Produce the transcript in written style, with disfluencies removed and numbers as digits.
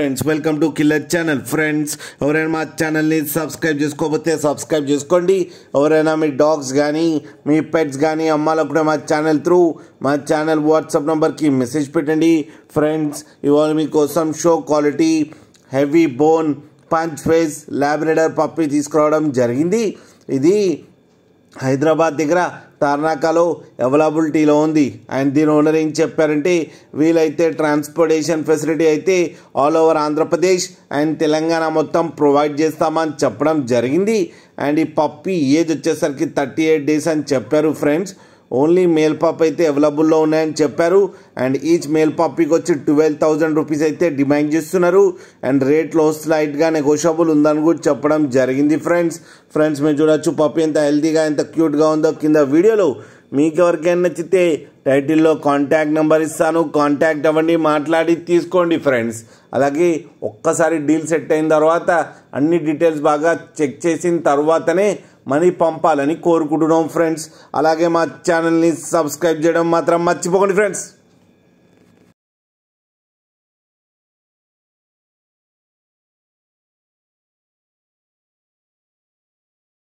Friends welcome to killer channel. Friends ఎవరైనా మా ఛానల్ని సబ్స్క్రైబ్ చేసుకోకపోతే సబ్స్క్రైబ్ చేసుకోండి. ఎవరైనా మీ డాగ్స్ కానీ మీ పెట్స్ కానీ అమ్మాలనుకుంటే మా ఛానల్ వాట్సాప్ నెంబర్కి మెసేజ్ పెట్టండి. ఫ్రెండ్స్ ఇవాళ మీకోసం show quality heavy bone punch face Labrador puppy తీసుకురావడం జరిగింది. ఇది హైదరాబాద్ దగ్గర తార్నాకాలో అవైలబిలిటీలో ఉంది. అండ్ దీని ఓనర్ ఏం చెప్పారంటే వీలైతే ట్రాన్స్పోర్టేషన్ ఫెసిలిటీ అయితే all over Andhra Pradesh and Telangana మొత్తం ప్రొవైడ్ చేస్తామని చెప్పడం జరిగింది. అండ్ ఈ పప్పీ ఏజ్ వచ్చేసరికి 38 days అని చెప్పారు. ఫ్రెండ్స్ ఓన్లీ మేల్ పప్ అయితే అవైలబుల్లో ఉన్నాయని చెప్పారు. అండ్ ఈచ్ మేల్ పప్పీకి వచ్చి 12,000 రూపీస్ అయితే డిమాండ్ చేస్తున్నారు. అండ్ రేట్లో స్లైట్గా నెగోషియబుల్ ఉందని కూడా చెప్పడం జరిగింది. ఫ్రెండ్స్ మీరు చూడొచ్చు పప్పీ ఎంత హెల్తీగా ఎంత క్యూట్గా ఉందో కింద వీడియోలో. మీకు ఎవరికైనా నచ్చితే టైటిల్లో కాంటాక్ట్ నెంబర్ ఇస్తాను, కాంటాక్ట్ అవ్వండి, మాట్లాడి తీసుకోండి. ఫ్రెండ్స్ అలాగే ఒక్కసారి డీల్ సెట్ అయిన తర్వాత అన్ని డీటెయిల్స్ బాగా చెక్ చేసిన తర్వాతనే మనీ పంపాలని కోరుకుంటున్నాం. ఫ్రెండ్స్ అలాగే మా ఛానల్ని సబ్స్క్రైబ్ చేయడం మాత్రం మర్చిపోకండి. ఫ్రెండ్స్